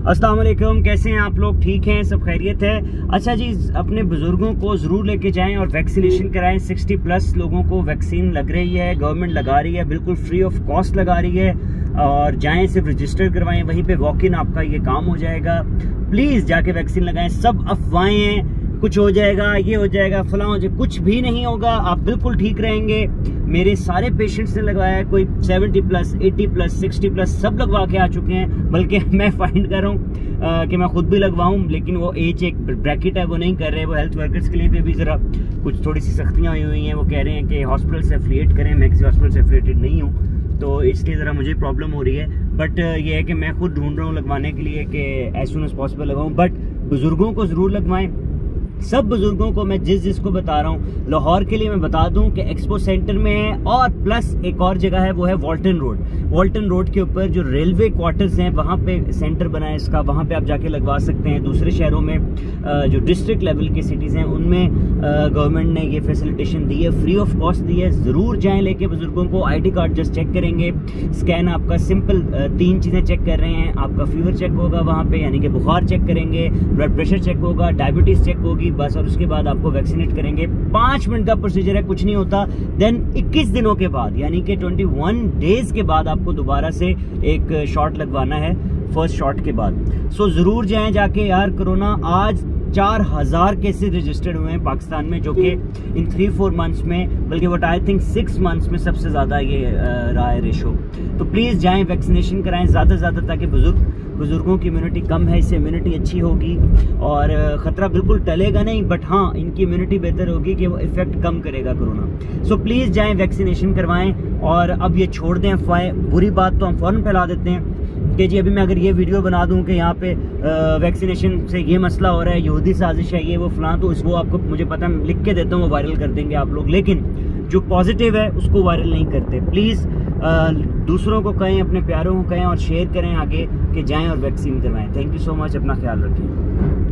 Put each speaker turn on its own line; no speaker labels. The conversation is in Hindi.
अस्सलाम वालेकुम, कैसे हैं आप लोग? ठीक हैं, सब खैरियत है? अच्छा जी, अपने बुजुर्गों को ज़रूर लेके जाएं और वैक्सीनेशन कराएं। 60+ लोगों को वैक्सीन लग रही है, गवर्नमेंट लगा रही है, बिल्कुल फ्री ऑफ कॉस्ट लगा रही है। और जाएं, सिर्फ रजिस्टर करवाएं, वहीं पे वॉक इन आपका ये काम हो जाएगा। प्लीज़ जाके वैक्सीन लगाएं। सब अफवाहें हैं, कुछ हो जाएगा, ये हो जाएगा, फलां हो जाएगा, कुछ भी नहीं होगा। आप बिल्कुल ठीक रहेंगे। मेरे सारे पेशेंट्स ने लगवाया है, कोई 70+, 80+, 60+ सब लगवा के आ चुके हैं। बल्कि मैं फाइंड कर रहा हूँ कि मैं खुद भी लगवाऊँ, लेकिन वो एज एक ब्रैकेट है, वो नहीं कर रहे। वो हेल्थ वर्कर्स के लिए भी ज़रा कुछ थोड़ी सी सख्तियाँ हुई हैं। वो कह रहे हैं कि हॉस्पिटल से एफिलिएट करें। मैं किसी हॉस्पिटल से एफिलिएटेड नहीं हूँ, तो इसलिए ज़रा मुझे प्रॉब्लम हो रही है। बट ये है कि मैं खुद ढूंढ रहा हूँ लगवाने के लिए कि एज सुन एज पॉसिबल लगवाऊँ। बट बुज़ुर्गों को ज़रूर लगवाएं। सब बुजुर्गों को मैं जिसको बता रहा हूँ, लाहौर के लिए मैं बता दूं कि एक्सपो सेंटर में है, और प्लस एक और जगह है, वो है वॉल्टन रोड। वॉल्टन रोड के ऊपर जो रेलवे क्वार्टर्स हैं, वहाँ पे सेंटर बना है इसका, वहाँ पे आप जाके लगवा सकते हैं। दूसरे शहरों में जो डिस्ट्रिक्ट लेवल की सिटीज़ हैं, उनमें गवर्नमेंट ने ये फैसिलिटेशन दी है, फ्री ऑफ कॉस्ट दी है। ज़रूर जाएँ लेके बुजुर्गों को। ID कार्ड जस्ट चेक करेंगे, स्कैन आपका सिंपल 3 चीज़ें चेक कर रहे हैं। आपका फीवर चेक होगा वहाँ पे, यानी कि बुखार चेक करेंगे, ब्लड प्रेशर चेक होगा, डायबिटीज़ चेक होगी बस, और उसके बाद आपको वैक्सीनेट करेंगे। 5 मिनट का प्रोसीजर है, कुछ नहीं होता। देन 21 दिनों के बाद, यानी कि 21 डेज के बाद आपको दोबारा से एक शॉट लगवाना है, फर्स्ट शॉट के बाद। सो जरूर जाएं जाके यार। कोरोना आज 4000 केसेस रजिस्टर्ड हुए हैं पाकिस्तान में, जो कि इन 3-4 मंथ्स में, बल्कि वट आई थिंक 6 मंथ्स में सबसे ज़्यादा ये रहा है रेशो। तो प्लीज़ जाएं, वैक्सीनेशन कराएं ज़्यादा से ज़्यादा, ताकि बुजुर्गों की इम्यूनिटी कम है, इससे इम्यूनिटी अच्छी होगी और ख़तरा बिल्कुल टलेगा नहीं, बट हाँ, इनकी इम्यूनिटी बेहतर होगी कि वो इफेक्ट कम करेगा कोरोना। सो प्लीज़ जाएं, वैक्सीनेशन करवाएं। और अब ये छोड़ दें अफवाहें। बुरी बात तो हम फ़ौरन फैला देते हैं कि जी अभी मैं अगर ये वीडियो बना दूं कि यहाँ पे वैक्सीनेशन से ये मसला हो रहा है, यहूदी साजिश है, ये वो फलां, तो वो आपको, मुझे पता है, लिख के देता हूँ, वो वायरल कर देंगे आप लोग। लेकिन जो पॉजिटिव है उसको वायरल नहीं करते। प्लीज़ दूसरों को कहें, अपने प्यारों को कहें और शेयर करें आगे कि जाएं और वैक्सीन करवाएं। थैंक यू सो मच, अपना ख्याल रखें।